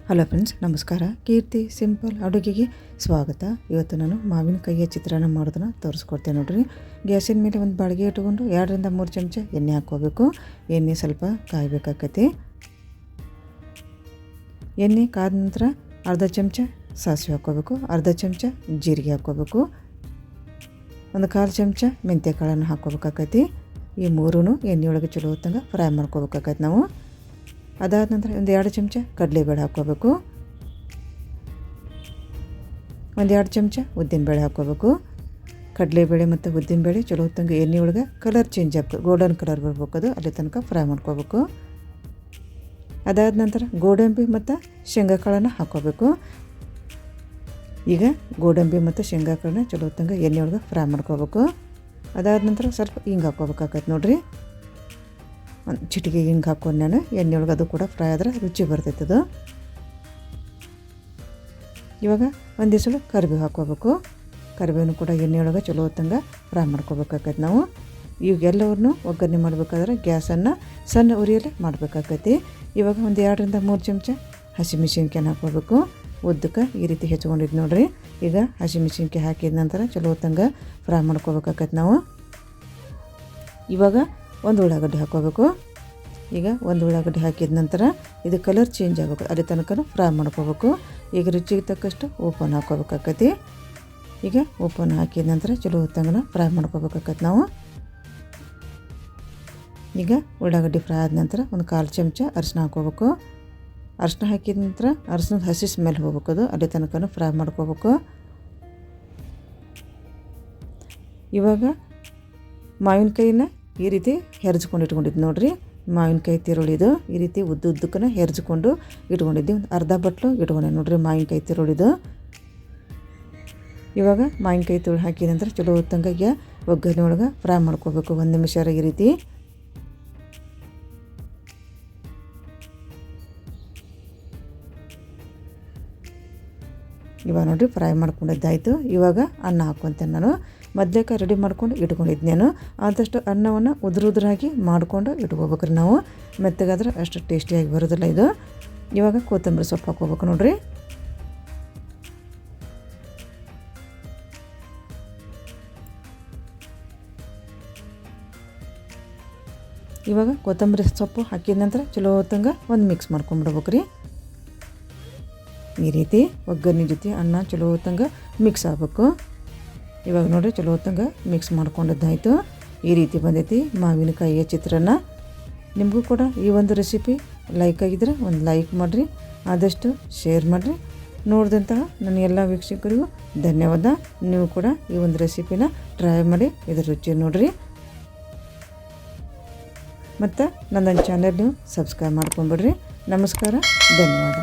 Hello friends, ನಮಸ್ಕಾರ. ಕೀರ್ತಿ simple ಅಡುಗೆಗೆ ಸ್ವಾಗತ. ಇವತ್ತು ನಾನು ಮಾವಿನಕಾಯಿಯ ಚಿತ್ರಾನ್ನ ಮಾಡೋದನ್ನು ತೋರಿಸ್ಕೊಡ್ತೇನೆ ನೋಡ್ರಿ. ಗ್ಯಾಸಿನ ಮೇಲೆ ಒಂದು ಬಾಳಿಗೆ ಇಟ್ಕೊಂಡು 2ರಿಂದ 3 ಚಮಚ ಎಣ್ಣೆ ಹಾಕ್ಕೋಬೇಕು. ಎಣ್ಣೆ ಸ್ವಲ್ಪ ಕಾಯಬೇಕಾಕತಿ. ಎಣ್ಣೆ ಕಾದ ನಂತರ ಅರ್ಧ ಚಮಚ ಸಾಸಿವೆ ಹಾಕ್ಕೋಬೇಕು, ಅರ್ಧ ಚಮಚ ಜೀರಿಗೆ ಹಾಕ್ಕೋಬೇಕು, ಒಂದು 1/4 ಚಮಚ ಮೆಂತ್ಯ ಕಾಳನ್ನು ಹಾಕ್ಕೋಬೇಕಾಕತಿ. ಈ ಮೂರೂ ಎಣ್ಣೆಯೊಳಗೆ ಚಲೋ ಹೊತ್ತಂಗೆ ಫ್ರೈ ಮಾಡ್ಕೋಬೇಕಾಕತಿ ನಾವು. ಅದಾದ ನಂತರ ಒಂದು 2 ಚಮಚ ಕಡಲೆಬೇಳೆ ಹಾಕ್ಕೋಬೇಕು, ಒಂದು 2 ಚಮಚ ಉದ್ದಿನಬೇಳೆ ಹಾಕ್ಕೋಬೇಕು. ಕಡಲೆಬೇಳೆ ಮತ್ತು ಉದ್ದಿನಬೇಳೆ ಚಲೋ ಹೊತ್ತಂಗೆ ಎಣ್ಣೆಯೊಳಗೆ ಕಲರ್ ಚೇಂಜ್ ಆಗ್ಬೇಕು, ಗೋಲ್ಡನ್ ಕಲರ್ ಬರ್ಬೇಕು, ಅದು ಅಲ್ಲಿ ತನಕ ಫ್ರೈ ಮಾಡ್ಕೋಬೇಕು. ಅದಾದ ನಂತರ ಗೋಡಂಬಿ ಮತ್ತು ಶೇಂಗಾ ಕಾಳನ್ನು ಹಾಕ್ಕೋಬೇಕು. ಈಗ ಗೋಡಂಬಿ ಮತ್ತು ಶೇಂಗಾ ಕಾಳನ್ನ ಚಲೋ ಹೊತ್ತಂಗೆ ಎಣ್ಣೆಯೊಳಗೆ ಫ್ರೈ ಮಾಡ್ಕೋಬೇಕು. ಅದಾದ ನಂತರ ಸ್ವಲ್ಪ ಹಿಂಗೆ ಹಾಕ್ಕೋಬೇಕಾಗತ್ತೆ ನೋಡಿರಿ. ಒಂದು ಚಿಟಿಕೆ ಹಿಂಗೆ ಹಾಕ್ಕೊಂಡು ನಾನು ಎಣ್ಣೆಯೊಳಗೆ, ಅದು ಕೂಡ ಫ್ರೈ ಆದರೆ ರುಚಿ ಬರ್ತೈತದು. ಇವಾಗ ಒಂದು ಸಲ ಕರಿಬೇವು ಹಾಕ್ಕೋಬೇಕು. ಕರಿಬೇವನ್ನು ಕೂಡ ಎಣ್ಣೆಯೊಳಗೆ ಚಲೋ ಹೊತ್ತಂಗೆ ಫ್ರೈ ಮಾಡ್ಕೋಬೇಕಾಗತ್ತೆ ನಾವು. ಇವಾಗೆಲ್ಲವನ್ನೂ ಒಗ್ಗರಣೆ ಮಾಡಬೇಕಾದ್ರೆ ಗ್ಯಾಸನ್ನು ಸಣ್ಣ ಉರಿಯಲ್ಲೇ ಮಾಡಬೇಕಾಗತ್ತೆ. ಇವಾಗ ಒಂದು 2ರಿಂದ 3 ಚಮಚ ಹಸಿಮೆಣಸಿನ್ಕಾಯನ್ನು ಹಾಕ್ಕೋಬೇಕು. ಉದ್ದಕ್ಕೆ ಈ ರೀತಿ ಹೆಚ್ಕೊಂಡಿದ್ದು ನೋಡಿರಿ. ಈಗ ಹಸಿಮೆಣಸಿನ್ಕಾಯಿ ಹಾಕಿದ ನಂತರ ಚಲೋ ಹೊತ್ತಂಗೆ ಫ್ರೈ ಮಾಡ್ಕೋಬೇಕಾಗತ್ತೆ ನಾವು. ಇವಾಗ ಒಂದು ಉಳ್ಳಾಗಡ್ಡಿ ಹಾಕ್ಕೋಬೇಕು. ಈಗ ಒಂದು ಉಳ್ಳಾಗಡ್ಡಿ ಹಾಕಿದ ನಂತರ ಇದು ಕಲರ್ ಚೇಂಜ್ ಆಗಬೇಕು, ಅಲ್ಲಿ ತನಕ ಫ್ರೈ ಮಾಡ್ಕೋಬೇಕು. ಈಗ ರುಚಿಗೆ ತಕ್ಕಷ್ಟು ಉಪ್ಪನ್ನು ಹಾಕ್ಕೋಬೇಕಾಗತ್ತೆ. ಈಗ ಉಪ್ಪನ್ನು ಹಾಕಿದ ನಂತರ ಚಲೋ ಹೊತ್ತಂಗೆ ಫ್ರೈ ಮಾಡ್ಕೋಬೇಕಾಗತ್ತೆ ನಾವು. ಈಗ ಉಳ್ಳಾಗಡ್ಡಿ ಫ್ರೈ ಆದ ನಂತರ ಒಂದು 1/4 ಚಮಚ ಅರಿಶಿನ ಹಾಕ್ಕೋಬೇಕು. ಅರಿಶಿನ ಹಾಕಿದ ನಂತರ ಅರಿಶಿನದ ಹಸಿ ಸ್ಮೆಲ್ ಹೋಗ್ಬೇಕು, ಅದು ಅಲ್ಲಿ ತನಕ ಫ್ರೈ ಮಾಡ್ಕೋಬೇಕು. ಇವಾಗ ಮಾವಿನಕಾಯಿನ ಈ ರೀತಿ ಹೆರ್ಜ್ಕೊಂಡು ಇಟ್ಕೊಂಡಿದ್ದು ನೋಡಿರಿ. ಮಾವಿನಕಾಯಿ ತಿರುಳಿದು ಈ ರೀತಿ ಉದ್ದಕ್ಕನ ಹೆರ್ಜ್ಕೊಂಡು ಇಟ್ಕೊಂಡಿದ್ದೆ. ಒಂದು ಅರ್ಧ ಬಟ್ಲು ಇಟ್ಕೊಂಡೆ ನೋಡಿರಿ ಮಾವಿನಕಾಯಿ ತಿರುಳಿದು. ಇವಾಗ ಮಾವಿನಕಾಯಿ ತಿರುಳು ಹಾಕಿದ ನಂತರ ಚಲೋ ಹೊತ್ತಂಗೆ ಒಗ್ಗರಣೆ ಒಳಗೆ ಫ್ರೈ ಮಾಡ್ಕೋಬೇಕು 1 ನಿಮಿಷ ಈ ರೀತಿ. ಇವಾಗ ನೋಡಿರಿ ಫ್ರೈ ಮಾಡ್ಕೊಂಡಿದ್ದಾಯಿತು. ಇವಾಗ ಅನ್ನ ಹಾಕ್ಕೊತೇನೆ ನಾನು. ಮೊದಲೇಕ ರೆಡಿ ಮಾಡ್ಕೊಂಡು ಇಟ್ಕೊಂಡಿದ್ದು ನಾನು. ಆದಷ್ಟು ಅನ್ನವನ್ನು ಉದುರಾಗಿ ಮಾಡಿಕೊಂಡು ಇಟ್ಕೋಬೇಕ್ರಿ ನಾವು. ಮೆತ್ತಗಾದ್ರೆ ಅಷ್ಟು ಟೇಸ್ಟಿಯಾಗಿ ಬರೋದಿಲ್ಲ ಇದು. ಇವಾಗ ಕೊತ್ತಂಬರಿ ಸೊಪ್ಪು ಹಾಕ್ಕೋಬೇಕು ನೋಡಿರಿ. ಇವಾಗ ಕೊತ್ತಂಬರಿ ಸೊಪ್ಪು ಹಾಕಿದ ನಂತರ ಚಲೋ ಹೊತ್ತಂಗೆ ಒಂದು ಮಿಕ್ಸ್ ಮಾಡ್ಕೊಂಬಿಡ್ಬೇಕ್ರಿ. ಈ ರೀತಿ ಒಗ್ಗರಣೆ ಜೊತೆ ಅನ್ನ ಚಲೋ ಹೊತ್ತಂಗೆ ಮಿಕ್ಸ್ ಆಗಬೇಕು. ಇವಾಗ ನೋಡಿರಿ ಚಲೋ ಹೊತ್ತಂಗೆ ಮಿಕ್ಸ್ ಮಾಡ್ಕೊಂಡಿದ್ದಾಯಿತು. ಈ ರೀತಿ ಬಂದೈತಿ ಮಾವಿನಕಾಯಿಯ ಚಿತ್ರಾನ್ನ. ನಿಮಗೂ ಕೂಡ ಈ ಒಂದು ರೆಸಿಪಿ ಲೈಕ್ ಆಗಿದ್ರೆ ಒಂದು ಲೈಕ್ ಮಾಡಿರಿ, ಆದಷ್ಟು ಶೇರ್ ಮಾಡಿರಿ. ನೋಡಿದಂತಹ ನನ್ನ ಎಲ್ಲ ವೀಕ್ಷಕರಿಗೂ ಧನ್ಯವಾದ. ನೀವು ಕೂಡ ಈ ಒಂದು ರೆಸಿಪಿನ ಟ್ರೈ ಮಾಡಿ ಇದರ ರುಚಿ ನೋಡಿರಿ. ಮತ್ತು ನನ್ನ ಚಾನಲ್ ನೀವು ಸಬ್ಸ್ಕ್ರೈಬ್ ಮಾಡ್ಕೊಂಬಿಡ್ರಿ. ನಮಸ್ಕಾರ, ಧನ್ಯವಾದ.